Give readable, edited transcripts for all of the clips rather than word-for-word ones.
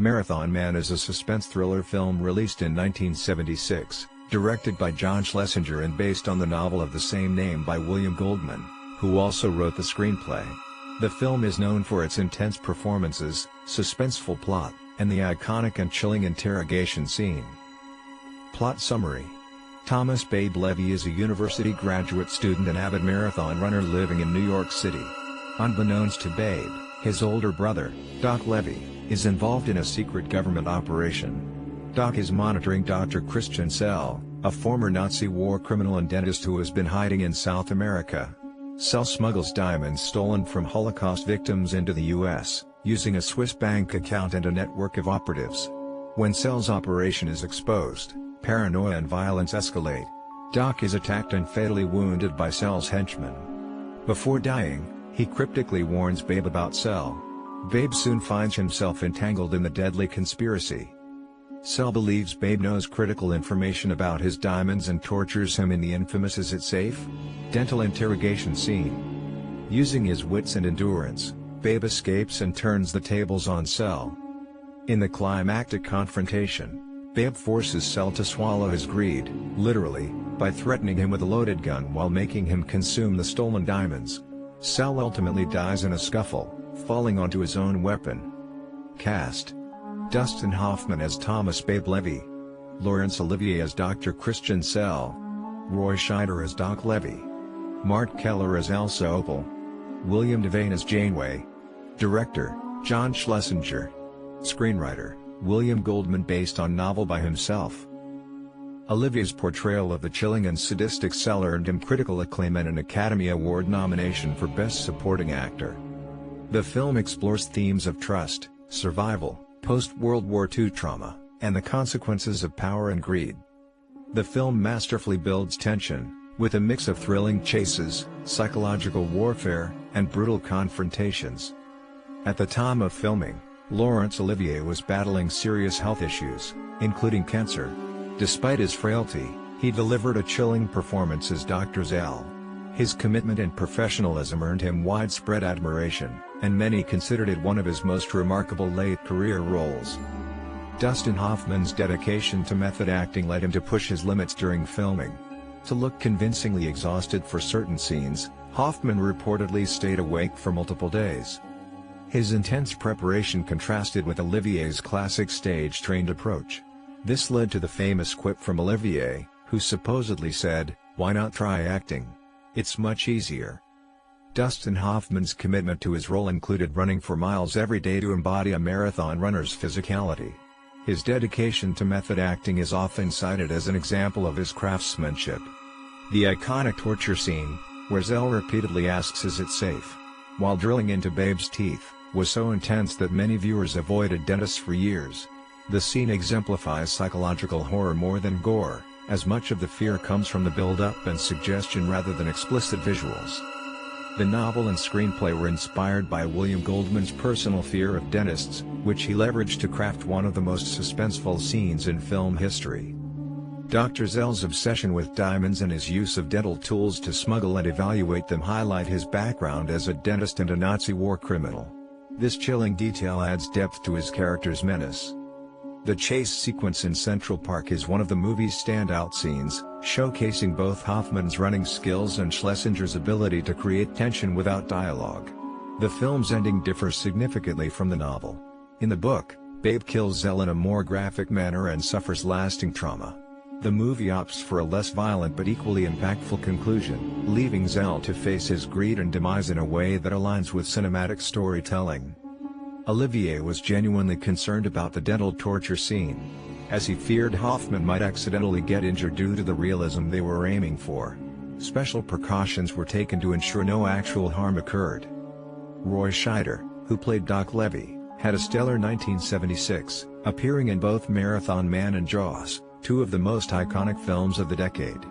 Marathon Man is a suspense thriller film released in 1976, directed by John Schlesinger and based on the novel of the same name by William Goldman, who also wrote the screenplay. The film is known for its intense performances, suspenseful plot, and the iconic and chilling interrogation scene. Plot summary. Thomas Babe Levy is a university graduate student and avid marathon runner living in New York City. Unbeknownst to Babe, his older brother, Doc Levy, is involved in a secret government operation. Doc is monitoring Dr. Christian Sell, a former Nazi war criminal and dentist who has been hiding in South America. Sell smuggles diamonds stolen from Holocaust victims into the U.S., using a Swiss bank account and a network of operatives. When Sell's operation is exposed, paranoia and violence escalate. Doc is attacked and fatally wounded by Sell's henchmen. Before dying, he cryptically warns Babe about Sell. Babe soon finds himself entangled in the deadly conspiracy. Sell believes Babe knows critical information about his diamonds and tortures him in the infamous Is It Safe? Dental interrogation scene. Using his wits and endurance, Babe escapes and turns the tables on Sell. In the climactic confrontation, Babe forces Sell to swallow his greed, literally, by threatening him with a loaded gun while making him consume the stolen diamonds. Sell ultimately dies in a scuffle, falling onto his own weapon. Cast: Dustin Hoffman as Thomas Babe Levy, Laurence Olivier as Dr. Christian Sell, Roy Scheider as Doc Levy, Mart Keller as Elsa Opal, William Devane as Janeway. Director: John Schlesinger. Screenwriter: William Goldman, based on novel by himself. Olivier's portrayal of the chilling and sadistic Sell earned him critical acclaim and an Academy Award nomination for Best Supporting Actor. The film explores themes of trust, survival, post-World War II trauma, and the consequences of power and greed. The film masterfully builds tension, with a mix of thrilling chases, psychological warfare, and brutal confrontations. At the time of filming, Laurence Olivier was battling serious health issues, including cancer. Despite his frailty, he delivered a chilling performance as Dr. Zell. His commitment and professionalism earned him widespread admiration, and many considered it one of his most remarkable late-career roles. Dustin Hoffman's dedication to method acting led him to push his limits during filming. To look convincingly exhausted for certain scenes, Hoffman reportedly stayed awake for multiple days. His intense preparation contrasted with Olivier's classic stage-trained approach. This led to the famous quip from Olivier, who supposedly said, "Why not try acting? It's much easier." Dustin Hoffman's commitment to his role included running for miles every day to embody a marathon runner's physicality. His dedication to method acting is often cited as an example of his craftsmanship. The iconic torture scene, where Zell repeatedly asks "Is it safe?" while drilling into Babe's teeth, was so intense that many viewers avoided dentists for years. The scene exemplifies psychological horror more than gore, as much of the fear comes from the build-up and suggestion rather than explicit visuals. The novel and screenplay were inspired by William Goldman's personal fear of dentists, which he leveraged to craft one of the most suspenseful scenes in film history. Dr. Zell's obsession with diamonds and his use of dental tools to smuggle and evaluate them highlight his background as a dentist and a Nazi war criminal. This chilling detail adds depth to his character's menace. The chase sequence in Central Park is one of the movie's standout scenes, showcasing both Hoffman's running skills and Schlesinger's ability to create tension without dialogue. The film's ending differs significantly from the novel. In the book, Babe kills Zell in a more graphic manner and suffers lasting trauma. The movie opts for a less violent but equally impactful conclusion, leaving Zell to face his greed and demise in a way that aligns with cinematic storytelling. Olivier was genuinely concerned about the dental torture scene, as he feared Hoffman might accidentally get injured due to the realism they were aiming for. Special precautions were taken to ensure no actual harm occurred. Roy Scheider, who played Doc Levy, had a stellar 1976, appearing in both Marathon Man and Jaws, two of the most iconic films of the decade.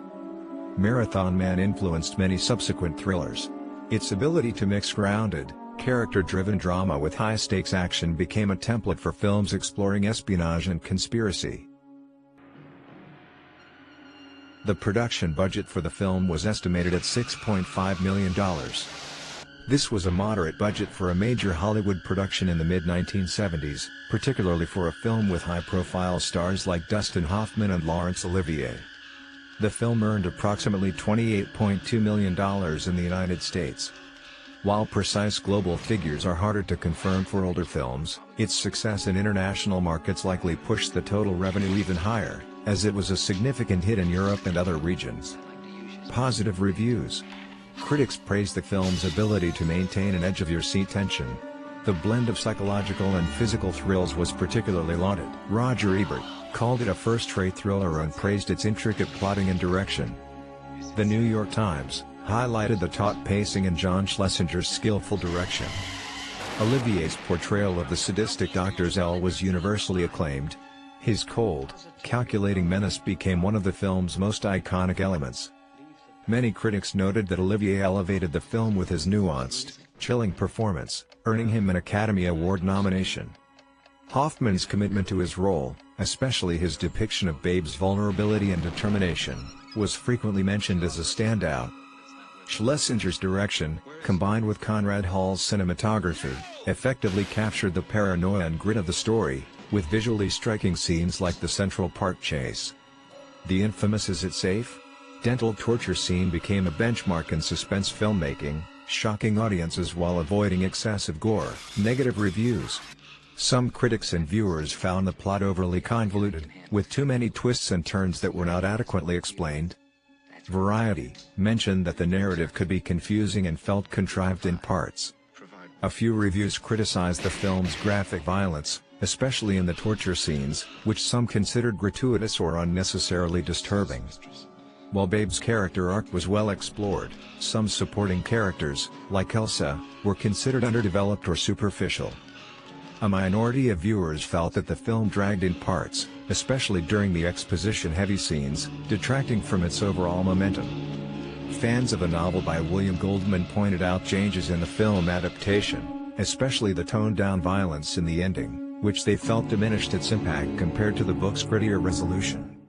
Marathon Man influenced many subsequent thrillers. Its ability to mix grounded, character-driven drama with high-stakes action became a template for films exploring espionage and conspiracy. The production budget for the film was estimated at $6.5 million. This was a moderate budget for a major Hollywood production in the mid-1970s, particularly for a film with high-profile stars like Dustin Hoffman and Laurence Olivier. The film earned approximately $28.2 million in the United States. While precise global figures are harder to confirm for older films, its success in international markets likely pushed the total revenue even higher, as it was a significant hit in Europe and other regions. Positive reviews. Critics praised the film's ability to maintain an edge-of-your-seat tension. The blend of psychological and physical thrills was particularly lauded. Roger Ebert called it a first-rate thriller and praised its intricate plotting and direction. The New York Times highlighted the taut pacing and John Schlesinger's skillful direction. Olivier's portrayal of the sadistic Dr. Zell was universally acclaimed. His cold, calculating menace became one of the film's most iconic elements. Many critics noted that Olivier elevated the film with his nuanced, chilling performance, earning him an Academy Award nomination. Hoffman's commitment to his role, especially his depiction of Babe's vulnerability and determination, was frequently mentioned as a standout. Schlesinger's direction, combined with Conrad Hall's cinematography, effectively captured the paranoia and grit of the story, with visually striking scenes like the Central Park chase. The infamous "Is It Safe?" dental torture scene became a benchmark in suspense filmmaking, shocking audiences while avoiding excessive gore. Negative reviews. Some critics and viewers found the plot overly convoluted, with too many twists and turns that were not adequately explained. Variety mentioned that the narrative could be confusing and felt contrived in parts. A few reviews criticized the film's graphic violence, especially in the torture scenes, which some considered gratuitous or unnecessarily disturbing. While Babe's character arc was well explored, some supporting characters, like Elsa, were considered underdeveloped or superficial. A minority of viewers felt that the film dragged in parts, especially during the exposition-heavy scenes, detracting from its overall momentum. Fans of the novel by William Goldman pointed out changes in the film adaptation, especially the toned-down violence in the ending, which they felt diminished its impact compared to the book's grittier resolution.